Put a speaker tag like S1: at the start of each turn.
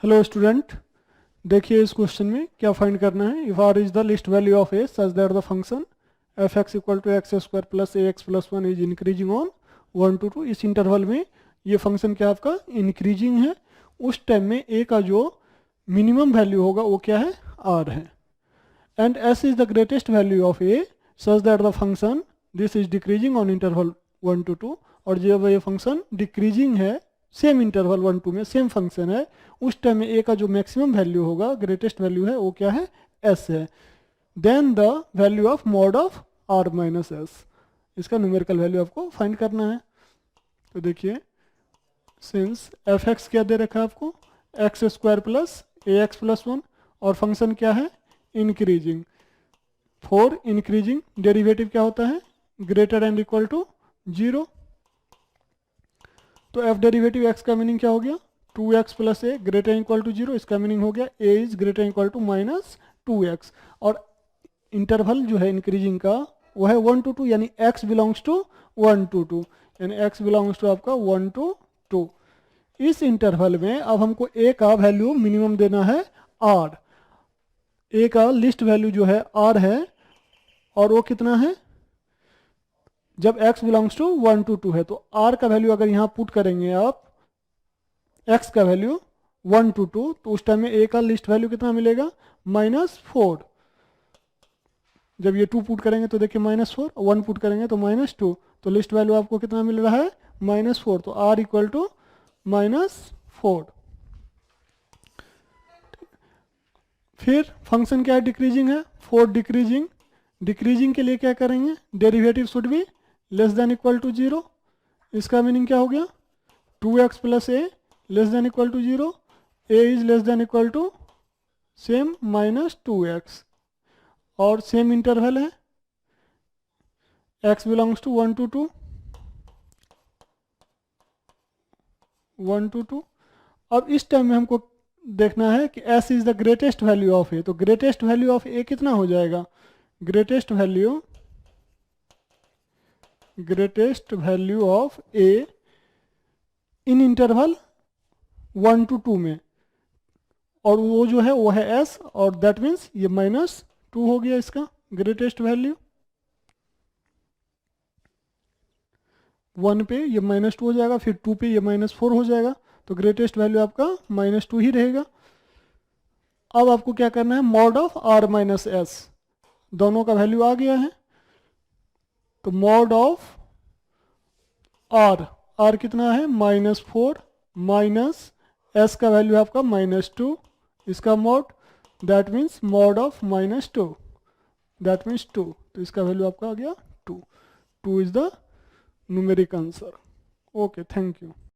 S1: Hello student, देखिए इस question में क्या फाइंड करना है। If R is the least value of a such that the function f x equal to x square plus a x plus one is increasing on 1 to 2। इस interval में ये function क्या आपका increasing है। उस time में a का जो मिनिमम वैल्यू होगा वो क्या है, आर है। And S is the greatest value of a such that the function this is decreasing on interval 1 to 2। और जब ये फंक्शन डिक्रीजिंग है सेम इंटरवल 1 2 में सेम फंक्शन है, उस टाइम में ए का जो मैक्सिमम वैल्यू होगा, ग्रेटेस्ट वैल्यू है, वो क्या है, एस है। Then the value of mod of R minus S, इसका न्यूमेरिकल वैल्यू आपको फाइंड करना है। तो देखिए सिंस एफ एक्स क्या दे रखा है आपको, x square plus a x plus one, और फंक्शन क्या है इंक्रीजिंग। फॉर इंक्रीजिंग डेरिवेटिव क्या होता है, ग्रेटर एंड इक्वल टू 0। तो एफ डेरिवेटिव एक्स का मीनिंग क्या हो गया, 2x plus A greater equal to 0। इसका मीनिंग हो गया A is greater equal to minus 2x। और इंटरवल जो है इंक्रीजिंग का वो है 1 to 2, यानी x बिलोंग्स टू 1 to 2, यानी x बिलोंग्स टू आपका 1 to 2। इस इंटरवल में अब हमको a का वैल्यू मिनिमम देना है r। a का लिस्ट वैल्यू जो है r है, और वो कितना है, जब x बिलोंग्स टू 1 to 2 है तो r का वैल्यू अगर यहाँ पुट करेंगे आप, x का वैल्यू 1 to 2, तो उस टाइम में a का लिस्ट वैल्यू कितना मिलेगा, -4। जब ये 2 पुट करेंगे तो देखिए -4, 1 पुट करेंगे तो -2, तो लिस्ट वैल्यू आपको कितना मिल रहा है, -4। तो r इक्वल टू -4। फिर फंक्शन क्या है, डिक्रीजिंग है, 4 डिक्रीजिंग। डिक्रीजिंग के लिए क्या करेंगे, derivative should be less than equal to 0। इसका मीनिंग क्या हो गया, 2x plus a less than equal to 0, a is less than equal to same -2x। और सेम इंटरवल है, x belongs to 1 to 2, 1 to 2। अब इस टाइम में हमको देखना है कि s is the greatest value of A. तो ग्रेटेस्ट वैल्यू ऑफ ए कितना हो जाएगा, greatest value of A in interval 1 to 2 में, और वो जो है वो है s, और दैट मीन्स ये -2 हो गया इसका ग्रेटेस्ट वैल्यू। 1 पे ये -2 हो जाएगा, फिर 2 पे ये -4 हो जाएगा, तो ग्रेटेस्ट वैल्यू आपका -2 ही रहेगा। अब आपको क्या करना है, mod of r minus S, दोनों का वैल्यू आ गया है। तो मॉड ऑफ r कितना है, -4 माइनस s का वैल्यू आपका -2, इसका mod, that means mod of -2, that means 2। तो इसका वैल्यू आपका आ गया 2 is the numeric answer. Okay, thank you.